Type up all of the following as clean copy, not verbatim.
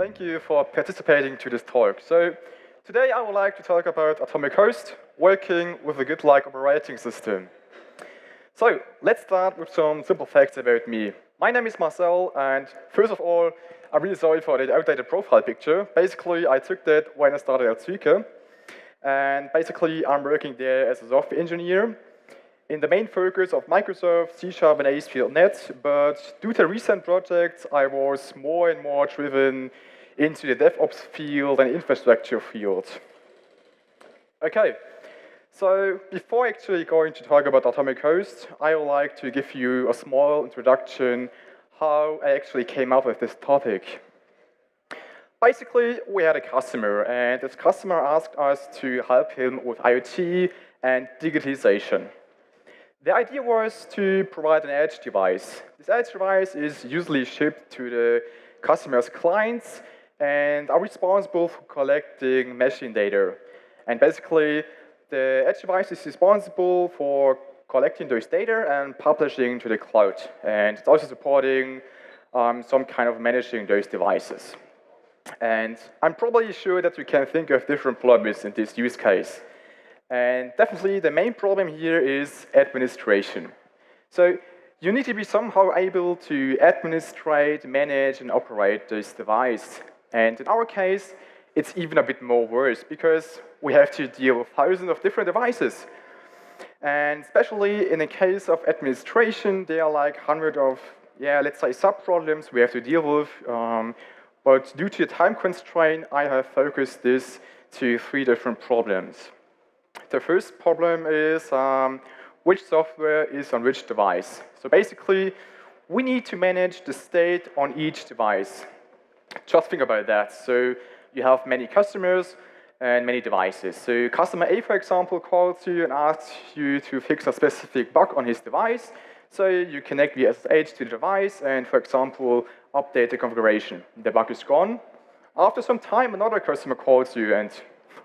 Thank you for participating to this talk. So today I would like to talk about atomic host working with a good-like operating system. So let's start with some simple facts about me. My name is Marcel, and first of all, I'm really sorry for the outdated profile picture. Basically, I took that when I started at Züge, and basically I'm working there as a software engineer in the main focus of Microsoft, C# and ASP.NET, but due to recent projects, I was more and more driven into the DevOps field and infrastructure field. Okay, so before actually going to talk about atomic host, I would like to give you a small introduction how I actually came up with this topic. Basically, we had a customer, and this customer asked us to help him with IoT and digitalization. The idea was to provide an edge device. This edge device is usually shipped to the customer's clients and are responsible for collecting machine data. And basically, the edge device is responsible for collecting those data and publishing to the cloud. And it's also supporting some kind of managing those devices. And I'm probably sure that you can think of different problems in this use case. And definitely the main problem here is administration. So you need to be somehow able to administrate, manage, and operate this device. And in our case, it's even a bit more worse because we have to deal with thousands of different devices. And especially in the case of administration, there are like hundreds of, let's say sub-problems we have to deal with. But due to the time constraint, I have focused this to 3 different problems. The first problem is which software is on which device. So basically, we need to manage the state on each device. Just think about that. So you have many customers and many devices. So customer A, for example, calls you and asks you to fix a specific bug on his device. So you connect the SSH to the device and, for example, update the configuration. The bug is gone. After some time, another customer calls you and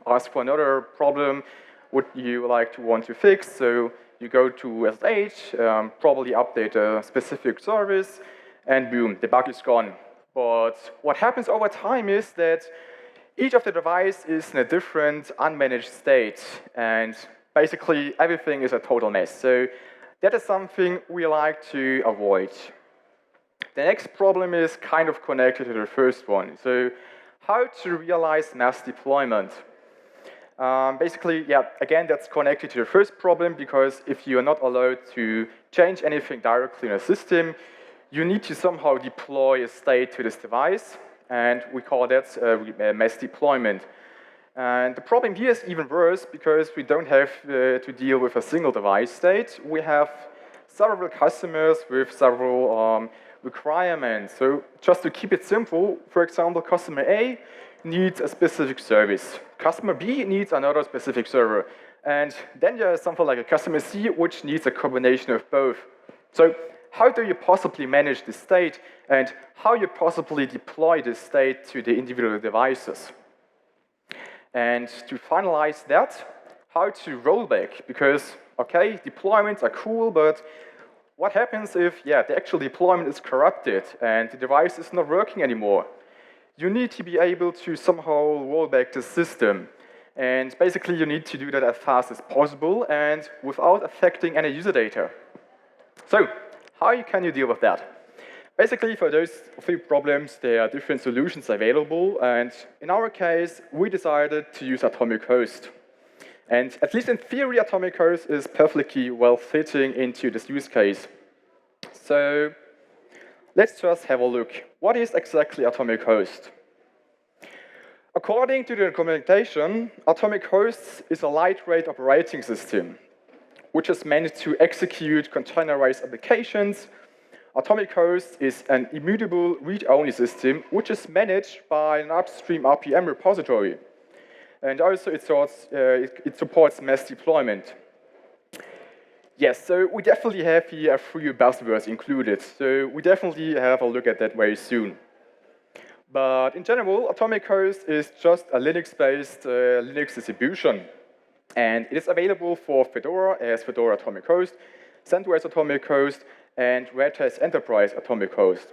asks for another problem would you want to fix. So you go to SSH, probably update a specific service, and boom, the bug is gone. But what happens over time is that each of the devices is in a different unmanaged state, and basically everything is a total mess. So that is something we like to avoid. The next problem is kind of connected to the first one. So how to realize mass deployment. Basically, again, that's connected to the first problem because if you are not allowed to change anything directly in a system, you need to somehow deploy a state to this device, and we call that mass deployment. And the problem here is even worse because we don't have to deal with a single device state. We have several customers with several requirements. So just to keep it simple, for example, customer A needs a specific service. Customer B needs another specific server. And then there is something like a customer C, which needs a combination of both. So how do you possibly manage the state, and how you possibly deploy the state to the individual devices? And to finalize that, how to roll back, because, okay, deployments are cool, but what happens if, the actual deployment is corrupted and the device is not working anymore? You need to be able to somehow roll back the system. And basically, you need to do that as fast as possible and without affecting any user data. So, how can you deal with that? Basically, for those 3 problems, there are different solutions available. And in our case, we decided to use atomic host. And at least in theory, atomic host is perfectly well fitting into this use case. So let's just have a look. What is exactly atomic host? According to the documentation, atomic host is a lightweight operating system, which is meant to execute containerized applications. Atomic host is an immutable read-only system, which is managed by an upstream RPM repository. And also it supports mass deployment. Yes, so we definitely have here a few buzzwords included. So we definitely have a look at that very soon. But in general, atomic host is just a Linux-based Linux distribution. And it is available for Fedora as Fedora Atomic Host, CentOS Atomic Host, and Red Hat Enterprise Atomic Host.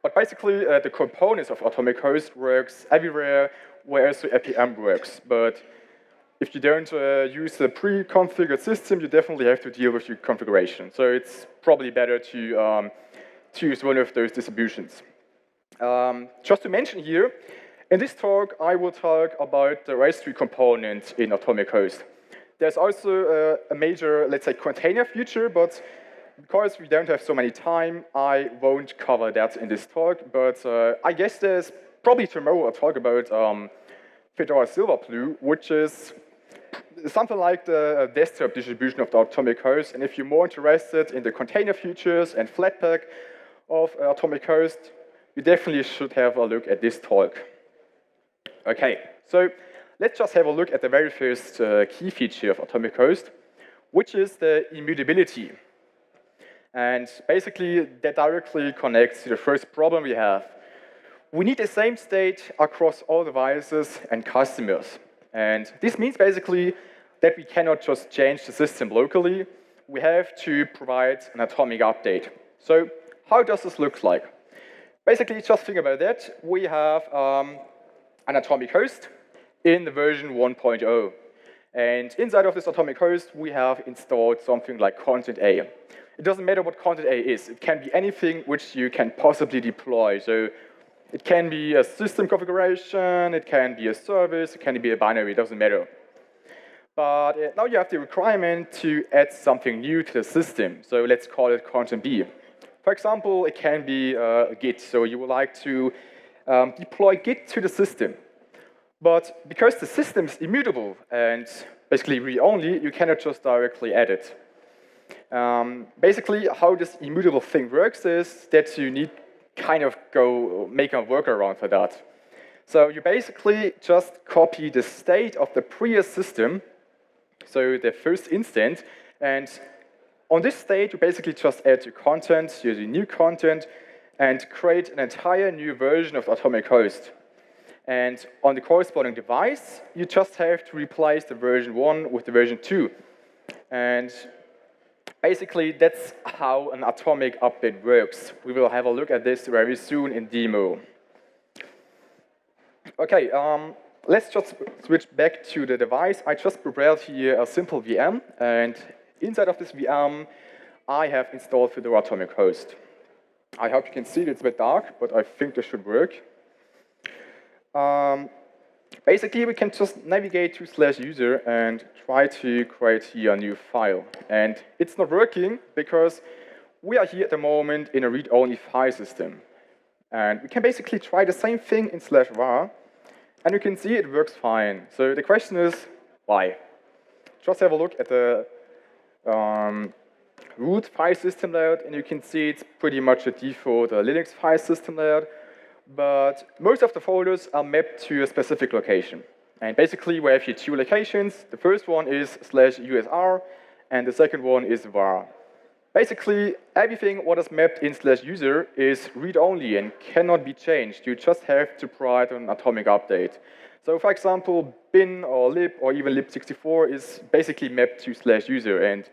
But basically, the components of atomic host works everywhere where also rpm works. But if you don't use the pre-configured system, you definitely have to deal with your configuration. So it's probably better to use one of those distributions. Just to mention here, in this talk, I will talk about the registry component in atomic host. There's also a major, let's say, container feature, but because we don't have so many time, I won't cover that in this talk. But I guess there's probably tomorrow a talk about Fedora Silverblue, which is something like the desktop distribution of the atomic host. And if you're more interested in the container features and Flatpak of atomic host, you definitely should have a look at this talk. Okay, so let's just have a look at the very first key feature of atomic host, which is the immutability. And basically, that directly connects to the first problem we have. We need the same state across all devices and customers. And this means basically that we cannot just change the system locally. We have to provide an atomic update. So how does this look like? Basically, just think about that. We have an atomic host in the version 1.0. And inside of this atomic host, we have installed something like content A. It doesn't matter what content A is. It can be anything which you can possibly deploy. So it can be a system configuration, it can be a service, it can be a binary, it doesn't matter. But now you have the requirement to add something new to the system. So let's call it content B. For example, it can be Git. So you would like to deploy Git to the system. But because the system is immutable and basically read-only, you cannot just directly add it. Basically, how this immutable thing works is that you need kind of make a workaround for that. So you basically just copy the state of the previous system, so the first instance, and on this state, you basically just add your content, your new content, and create an entire new version of atomic host. And on the corresponding device, you just have to replace the version 1 with the version 2. And basically, that's how an atomic update works. We will have a look at this very soon in demo. Okay, let's just switch back to the device. I just prepared here a simple VM, and inside of this VM, I have installed Fedora atomic host. I hope you can see it. It's a bit dark, but I think this should work. Basically, we can just navigate to /user and try to create here a new file. And it's not working because we are here at the moment in a read-only file system. And we can basically try the same thing in /var, and you can see it works fine. So the question is, why? Just have a look at the root file system layout, and you can see it's pretty much a default Linux file system layout. But most of the folders are mapped to a specific location. And basically, we have here two locations. The first one is /usr, and the second one is var. Basically, everything what is mapped in /user is read-only and cannot be changed. You just have to provide an atomic update. So, for example, bin or lib or even lib64 is basically mapped to /user. And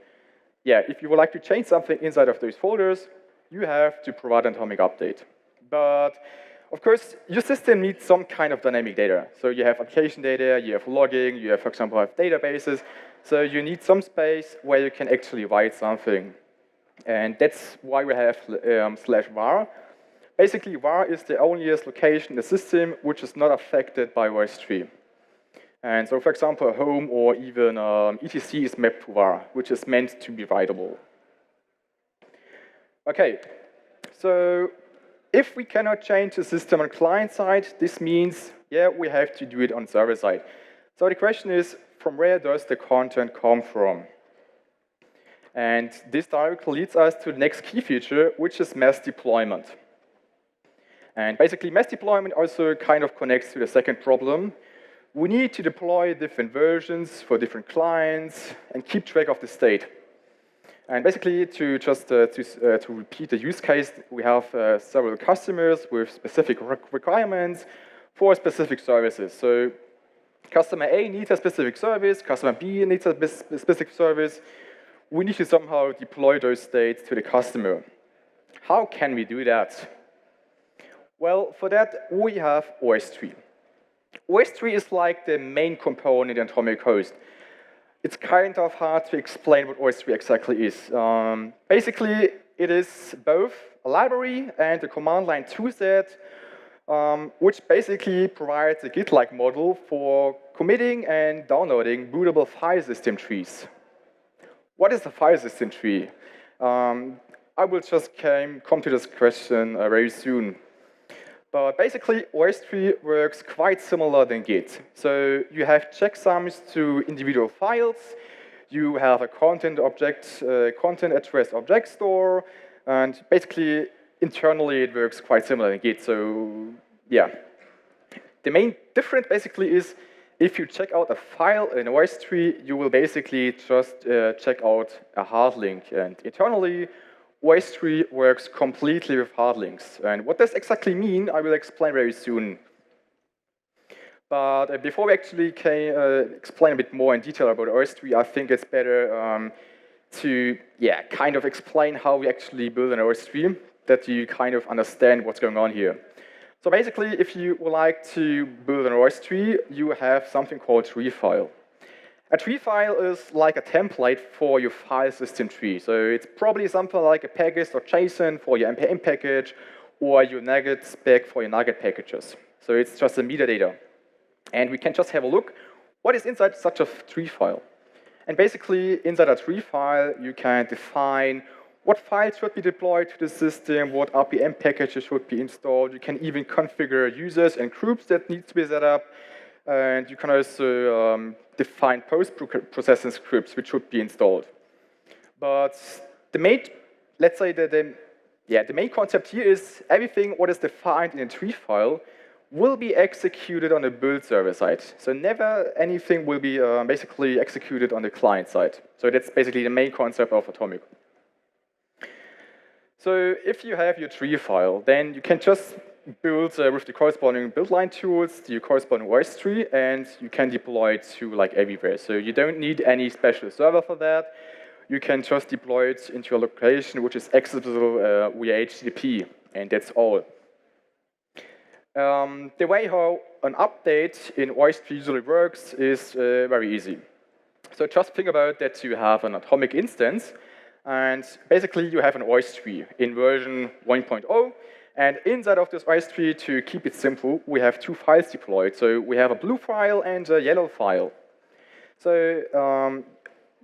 yeah, if you would like to change something inside of those folders, you have to provide an atomic update. But of course, your system needs some kind of dynamic data. So you have application data, you have logging, you have, for example, databases. So you need some space where you can actually write something. And that's why we have /var. Basically, var is the only location in the system which is not affected by registry. And so, for example, home or even etc is mapped to var, which is meant to be writable. Okay, so if we cannot change the system on client side, this means, yeah, we have to do it on server side. So the question is, from where does the content come from? And this directly leads us to the next key feature, which is mass deployment. And basically, mass deployment also kind of connects to the second problem. We need to deploy different versions for different clients and keep track of the state. And basically, to repeat the use case, we have several customers with specific requirements for specific services. So customer A needs a specific service, customer B needs a specific service. We need to somehow deploy those states to the customer. How can we do that? Well, for that, we have OS3. OS3 is like the main component in atomic host. It's kind of hard to explain what OS3 exactly is. Basically, it is both a library and a command line toolset, which basically provides a Git-like model for committing and downloading bootable file system trees. What is a file system tree? I will just come to this question very soon. But basically, OS3 works quite similar than Git. So you have checksums to individual files. You have a content address object store, and basically internally it works quite similar than Git. So yeah, the main difference basically is if you check out a file in OS3, you will basically just check out a hard link, and internally OS3 works completely with hard links. And what does exactly mean, I will explain very soon. But before we actually can explain a bit more in detail about OS3, I think it's better to kind of explain how we actually build an OS3, that you kind of understand what's going on here. So basically, if you would like to build an OS3, you have something called tree file. A tree file is like a template for your file system tree. So it's probably something like a package or JSON for your npm package, or your NuGet spec for your NuGet packages. So it's just a metadata. And we can just have a look what is inside such a tree file. And basically, inside a tree file, you can define what files should be deployed to the system, what RPM packages should be installed. You can even configure users and groups that need to be set up. And you can also define post-processing scripts which should be installed. But the main, let's say the main concept here is everything what is defined in a tree file will be executed on the build server side. So never anything will be basically executed on the client side. So that's basically the main concept of Atomic. So if you have your tree file, then you can just build with the corresponding build line tools, the corresponding OS tree, and you can deploy it to like everywhere. So you don't need any special server for that. You can just deploy it into a location which is accessible via HTTP, and that's all. The way how an update in OS tree usually works is very easy. So just think about that you have an atomic instance, and basically you have an OS tree in version 1.0. And inside of this OS tree, to keep it simple, we have two files deployed. So we have a blue file and a yellow file. So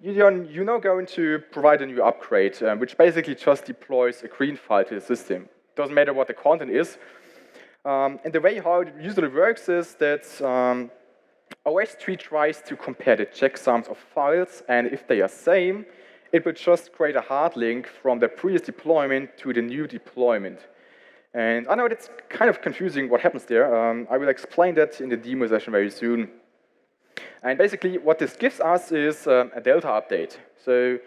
you're now going to provide a new upgrade, which basically just deploys a green file to the system. Doesn't matter what the content is. And the way how it usually works is that OS tree tries to compare the checksums of files, and if they are same, it will just create a hard link from the previous deployment to the new deployment. And I know it's kind of confusing what happens there. I will explain that in the demo session very soon. And basically, what this gives us is a delta update. So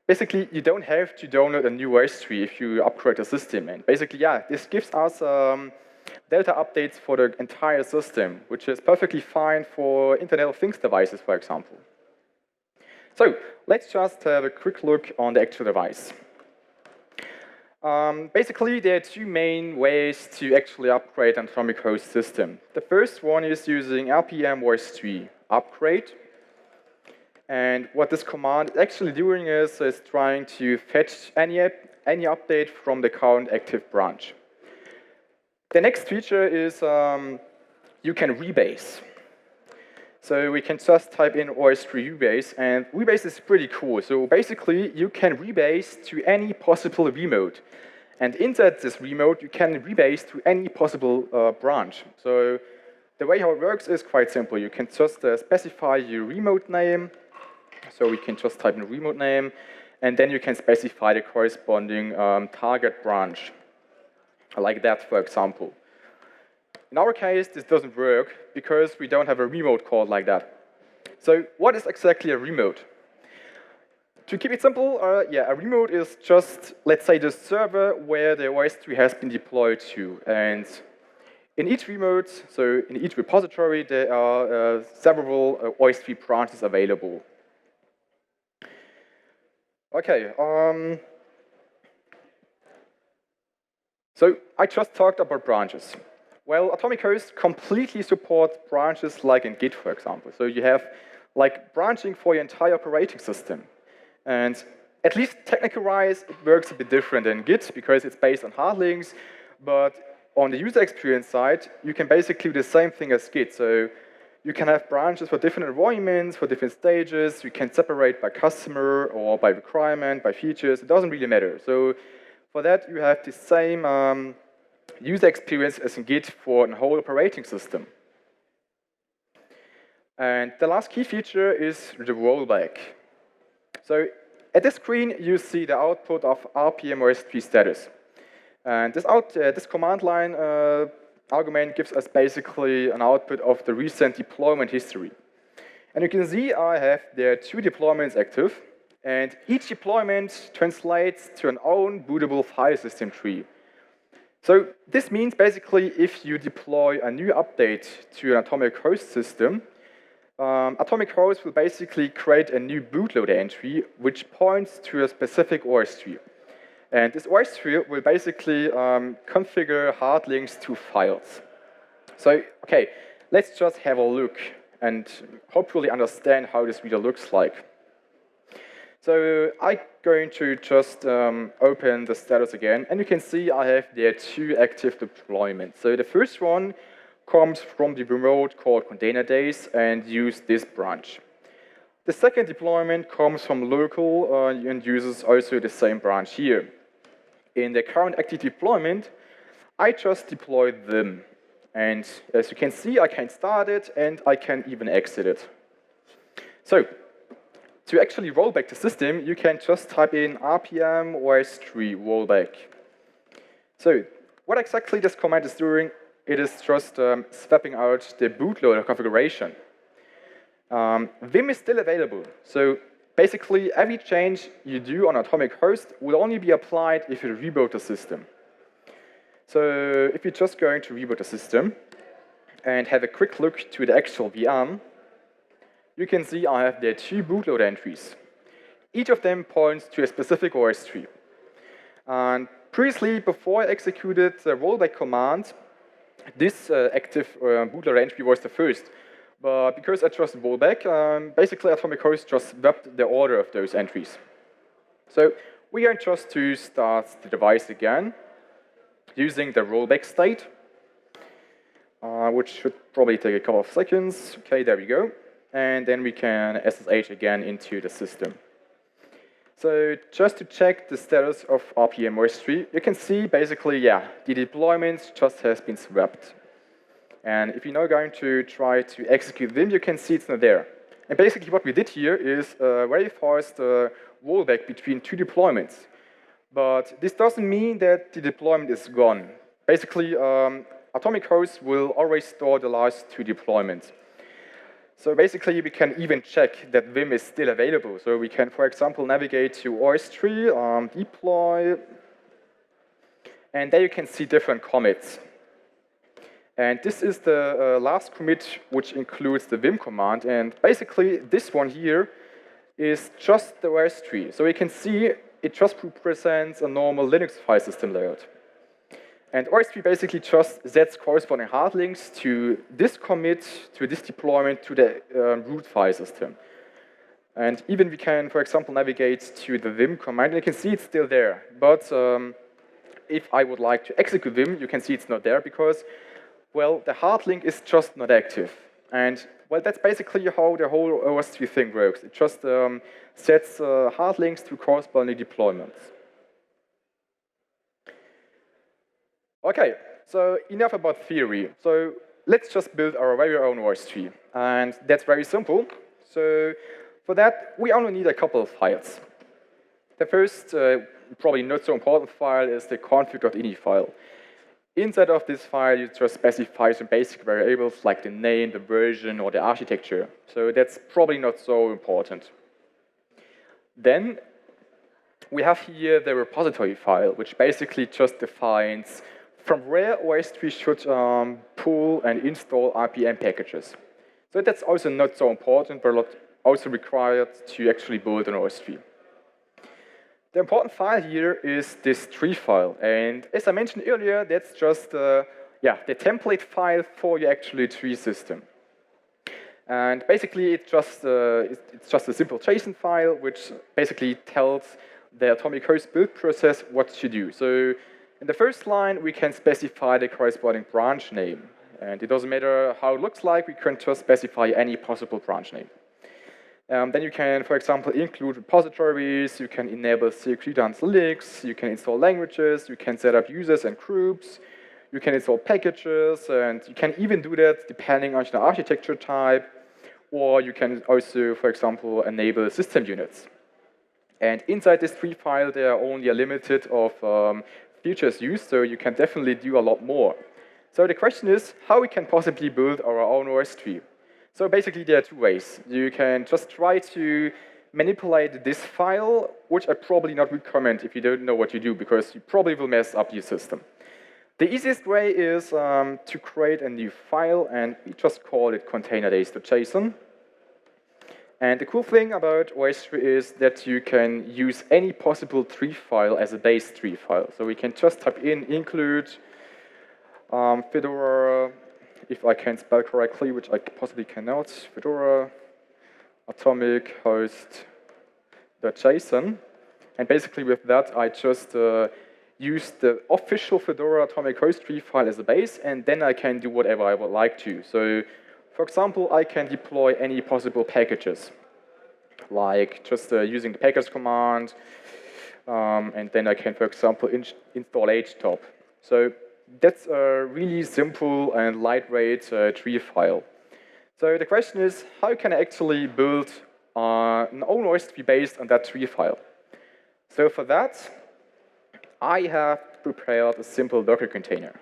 basically, you don't have to download a new OS tree if you upgrade the system. And basically, this gives us delta updates for the entire system, which is perfectly fine for Internet of Things devices, for example. So let's just have a quick look on the actual device. Basically, there are two main ways to actually upgrade an atomic host system. The first one is using rpm-ostree upgrade. And what this command is actually doing is trying to fetch any update from the current active branch. The next feature is you can rebase. So we can just type in OS3 rebase, and rebase is pretty cool. So basically, you can rebase to any possible remote. And inside this remote, you can rebase to any possible branch. So the way how it works is quite simple. You can just specify your remote name. So we can just type in remote name, and then you can specify the corresponding target branch, like that, for example. In our case, this doesn't work because we don't have a remote called like that. So what is exactly a remote? To keep it simple, a remote is just, let's say, the server where the OS3 has been deployed to. And in each remote, so in each repository, there are several OS3 branches available. Okay. So I just talked about branches. Well, atomic hosts completely support branches like in Git, for example. So you have like branching for your entire operating system. And at least technical-wise, it works a bit different in Git because it's based on hard links. But on the user experience side, you can basically do the same thing as Git. So you can have branches for different environments, for different stages. You can separate by customer or by requirement, by features. It doesn't really matter. So for that, you have the same user experience as in Git for the whole operating system. And the last key feature is the rollback. So at this screen, you see the output of rpm-ostree status. And this command line argument gives us basically an output of the recent deployment history. And you can see I have there 2 deployments active. And each deployment translates to an own bootable file system tree. So this means basically if you deploy a new update to an atomic host system, atomic host will basically create a new bootloader entry which points to a specific OS tree. And this OS tree will basically configure hard links to files. So, okay, let's just have a look and hopefully understand how this really looks like. So I'm going to just open the status again, and you can see I have there 2 active deployments. So the first one comes from the remote called ContainerDays and use this branch. The second deployment comes from local and uses also the same branch here. In the current active deployment, I just deployed them. And as you can see, I can start it and I can even exit it. So to actually roll back the system, you can just type in rpm-ostree rollback. So what exactly this command is doing, it is just swapping out the bootloader configuration. Vim is still available. So basically, every change you do on atomic host will only be applied if you reboot the system. So if you're just going to reboot the system and have a quick look to the actual VM, you can see I have there 2 bootloader entries. Each of them points to a specific OS tree. And previously, before I executed the rollback command, this active bootloader entry was the first. But because I just rollback, basically atomic host just swapped the order of those entries. So we are just to start the device again using the rollback state, which should probably take a couple of seconds. Okay, there we go. And then we can SSH again into the system. So just to check the status of rpm-ostree, you can see basically, yeah, the deployment just has been swapped. And if you're now going to try to execute Vim, you can see it's not there. And basically what we did here is a very fast rollback between 2 deployments. But this doesn't mean that the deployment is gone. Basically, atomic host will always store the last 2 deployments. So basically, we can even check that Vim is still available. So we can, for example, navigate to OS-tree, deploy, and there you can see different commits. And this is the last commit, which includes the Vim command. And basically, this one here is just the OS-tree. So you can see it just represents a normal Linux file system layout. And OS-tree basically just sets corresponding hard links to this commit, to this deployment, to the root file system. And even we can, for example, navigate to the Vim command, and you can see it's still there. But if I would like to execute Vim, you can see it's not there because, well, the hard link is just not active. And, well, that's basically how the whole OS-tree thing works. It just sets hard links to corresponding deployments. Okay, so enough about theory. So let's just build our very own OS-tree. And that's very simple. So for that, we only need a couple of files. The first, probably not so important file is the config.ini file. Inside of this file, you just specify some basic variables like the name, the version, or the architecture. So that's probably not so important. Then we have here the repository file, which basically just defines from where OS-tree should pull and install RPM packages. So that's also not so important, but also required to actually build an OS-tree. The important file here is this tree file, and as I mentioned earlier, that's just the template file for your actual tree system. And basically, it's just a simple JSON file which basically tells the atomic host build process what to do. So in the first line, we can specify the corresponding branch name, and it doesn't matter how it looks like. We can just specify any possible branch name. Then you can, for example, include repositories, you can enable CQDance Linux, you can install languages, you can set up users and groups, you can install packages, and you can even do that depending on the architecture type, or you can also, for example, enable system units. And inside this tree file, there are only a limited of features used, so you can definitely do a lot more. So the question is, how we can possibly build our own OS tree? So basically, there are two ways. You can just try to manipulate this file, which I probably not recommend if you don't know what you do, because you probably will mess up your system. The easiest way is to create a new file, and we just call it ContainerDays.json. And the cool thing about OS3 is that you can use any possible tree file as a base tree file. So we can just type in include Fedora, if I can spell correctly, which I possibly cannot, Fedora atomic host.json. And basically with that, I just use the official Fedora atomic host tree file as a base, and then I can do whatever I would like to. So for example, I can deploy any possible packages, like just using the package command, and then I can, for example, install htop. So that's a really simple and lightweight tree file. So the question is, how can I actually build an own OS tree based on that tree file? So for that, I have prepared a simple Docker container.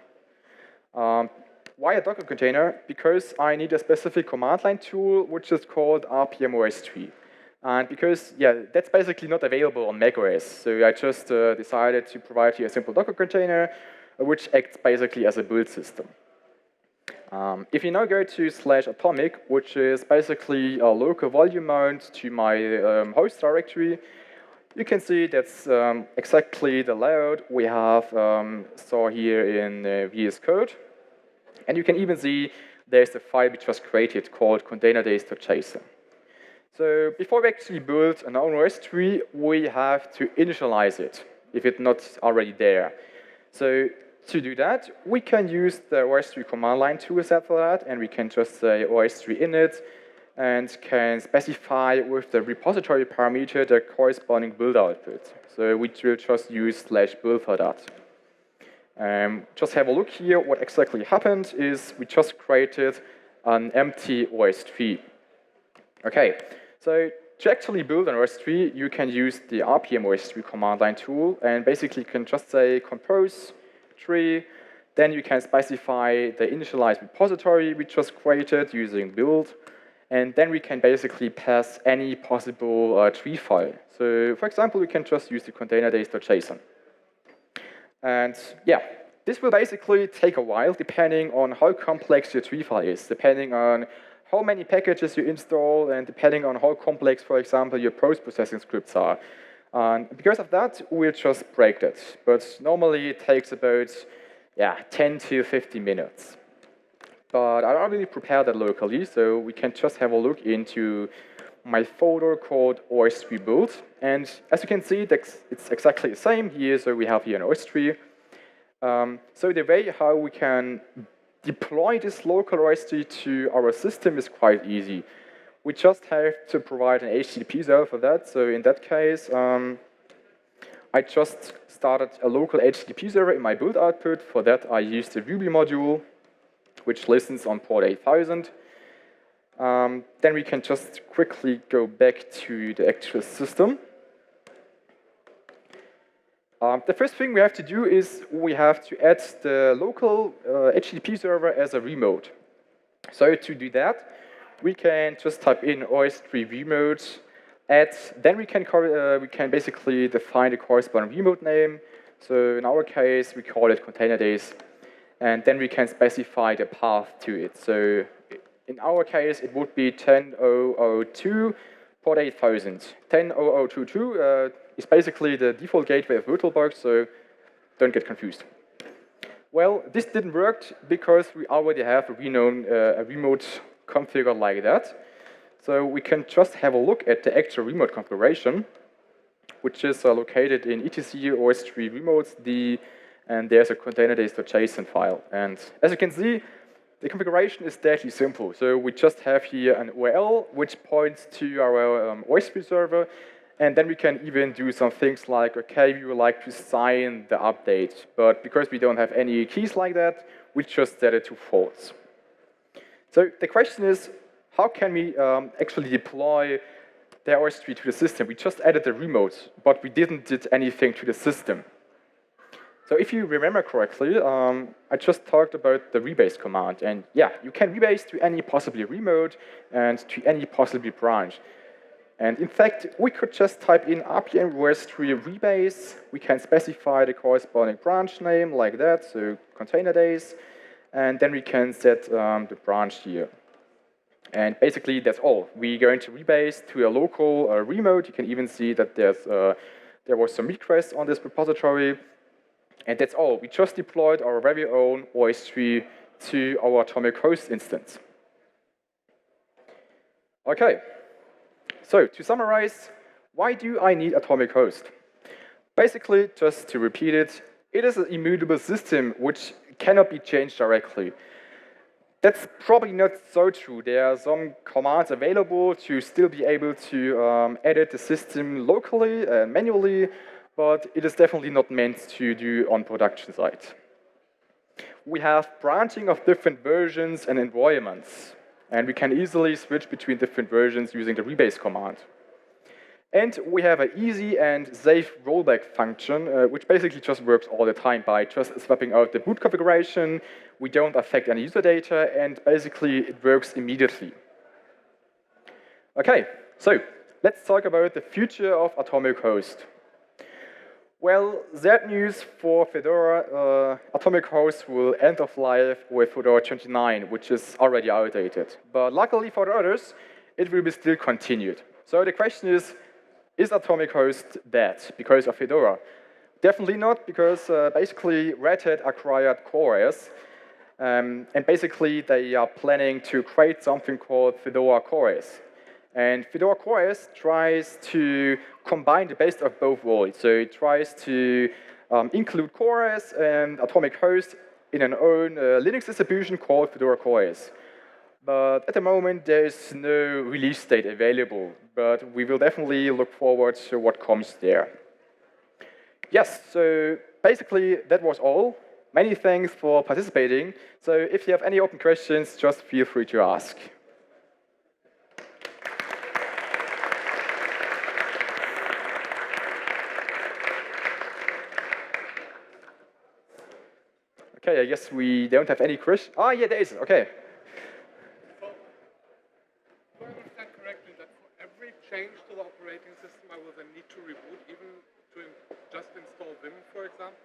Why a Docker container? Because I need a specific command line tool, which is called rpm-ostree. And because, that's basically not available on macOS. So I just decided to provide you a simple Docker container, which acts basically as a build system. If you now go to /atomic, which is basically a local volume mount to my host directory, you can see that's exactly the layout we have saw here in VS Code. And you can even see there's the file we just created called ContainerDays.json. So before we actually build an own OS tree, we have to initialize it, if it's not already there. So to do that, we can use the OS3 command line toolset for that, and we can just say OS3 init, and can specify with the repository parameter the corresponding build output. So we will just use /build for that. Just have a look here. What exactly happened is we just created an empty OS3. Okay, so to actually build an OS3, you can use the rpm-ostree command line tool, and basically you can just say compose tree, then you can specify the initialized repository we just created using build, and then we can basically pass any possible tree file. So for example, we can just use the ContainerDays.json. And this will basically take a while depending on how complex your tree file is, depending on how many packages you install, and depending on how complex, for example, your post-processing scripts are. And because of that, we'll just break that. But normally it takes about 10 to 50 minutes. But I already prepared that locally, so we can just have a look into my folder called OS3 build. And as you can see, it's exactly the same here. So we have here an OS3. So the way how we can deploy this local OS3 to our system is quite easy. We just have to provide an HTTP server for that. So in that case, I just started a local HTTP server in my build output. For that, I used the Ruby module, which listens on port 8000. Then we can just quickly go back to the actual system. The first thing we have to do is we have to add the local HTTP server as a remote. So to do that, we can just type in OS3 remote add. Then we can basically define the corresponding remote name. So in our case, we call it ContainerDays. And then we can specify the path to it. So in our case, it would be 10.0.02 port 8000. 10.0.022 is basically the default gateway of VirtualBox, so don't get confused. Well, this didn't work because we already have a remote configure like that. So we can just have a look at the actual remote configuration, which is located in etc/ostree remotes-d, and there's a ContainerDays.json file. And as you can see, the configuration is deadly simple. So we just have here an URL which points to our OSTree server, and then we can even do some things like, okay, we would like to sign the update, but because we don't have any keys like that, we just set it to false. So the question is, how can we actually deploy the OSTree to the system? We just added the remote, but we didn't did anything to the system. So if you remember correctly, I just talked about the rebase command, and yeah, you can rebase to any possibly remote and to any possibly branch. And in fact, we could just type in rpm-ostree rebase. We can specify the corresponding branch name like that, so ContainerDays, and then we can set the branch here. And basically, that's all. We're going to rebase to a local remote. You can even see that there was some requests on this repository. And that's all. We just deployed our very own OSTree to our atomic host instance. Okay. So to summarize, why do I need atomic host? Basically, just to repeat it, it is an immutable system which cannot be changed directly. That's probably not so true. There are some commands available to still be able to edit the system locally and manually, but it is definitely not meant to do on production site. We have branching of different versions and environments, and we can easily switch between different versions using the rebase command. And we have an easy and safe rollback function, which basically just works all the time by just swapping out the boot configuration. We don't affect any user data, and basically it works immediately. Okay, so let's talk about the future of atomic host. Well, sad news for Fedora, atomic host will end of life with Fedora 29, which is already outdated. But luckily for the others, it will be still continued. So the question is atomic host dead because of Fedora? Definitely not, because basically Red Hat acquired CoreOS, and basically they are planning to create something called Fedora CoreOS. And Fedora CoreOS tries to combine the best of both worlds. So it tries to include CoreOS and atomic host in an own Linux distribution called Fedora CoreOS. But at the moment, there is no release date available. But we will definitely look forward to what comes there. Yes, so basically that was all. Many thanks for participating. So if you have any open questions, just feel free to ask. Okay, I guess we don't have any questions. Ah, yeah, there is. Okay. So, do I understand correctly that for every change to the operating system, I will then need to reboot, even to just install Vim, for example?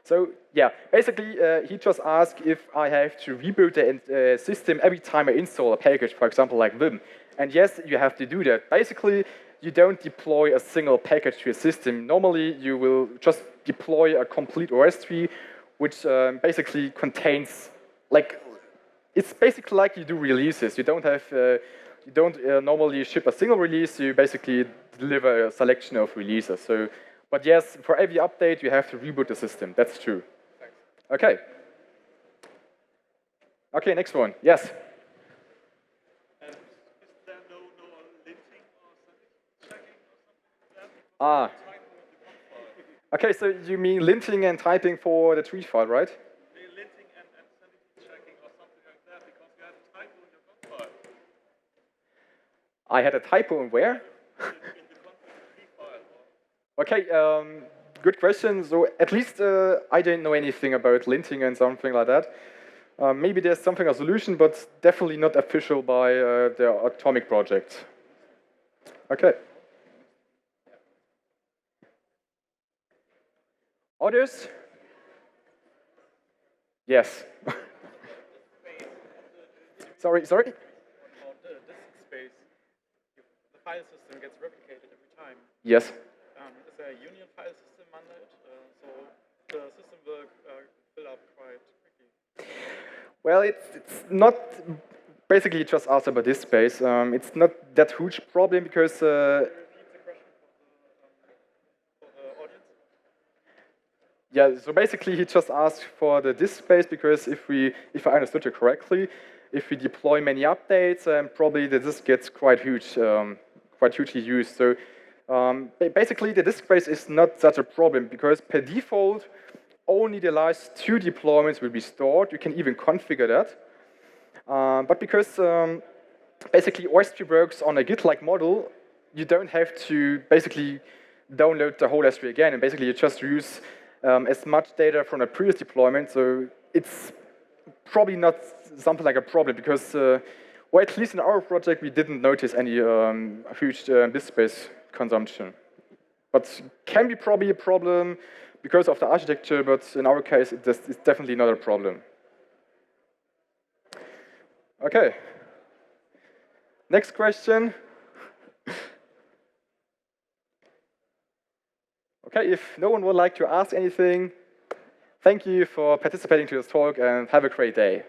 So, yeah, basically, he just asked if I have to reboot the system every time I install a package, for example, like Vim. And yes, you have to do that. Basically, you don't deploy a single package to a system. Normally, you will just deploy a complete OSTree, which basically contains, like, it's basically like you do releases. You don't have, you don't normally ship a single release. You basically deliver a selection of releases. So, but yes, for every update, you have to reboot the system. That's true. Thanks. Okay. Okay, next one. Yes. Is there no linting or sanity checking or something like that? Ah. Okay, so you mean linting and typing for the tree file, right? Linting and sanity checking or something like that, because you had a typo in your conf file. I had a typo in where? In the config tree file. Okay, good question. So at least I didn't know anything about linting and something like that. Maybe there's something, a solution, but definitely not official by the Atomic project. Okay. Others? Yes. Sorry. About the disk space, the file system gets replicated every time. Yes. is there a union file system mandate? So the system will fill up quite quickly. Well, it's not basically just asked about this space. It's not that huge problem because Repeat the question for the audience. yeah, so basically he just asked for the disk space because if I understood you correctly, if we deploy many updates, probably the disk gets quite huge, quite hugely used. So basically the disk space is not such a problem because per default, only the last 2 deployments will be stored. You can even configure that. But because basically Ostree works on a Git-like model, you don't have to basically download the whole S3 again, and basically you just use as much data from a previous deployment. So it's probably not something like a problem because, or at least in our project, we didn't notice any huge disk space consumption. But can be probably a problem because of the architecture, but in our case, it's definitely not a problem. Okay. Next question. Okay, if no one would like to ask anything, thank you for participating to this talk and have a great day.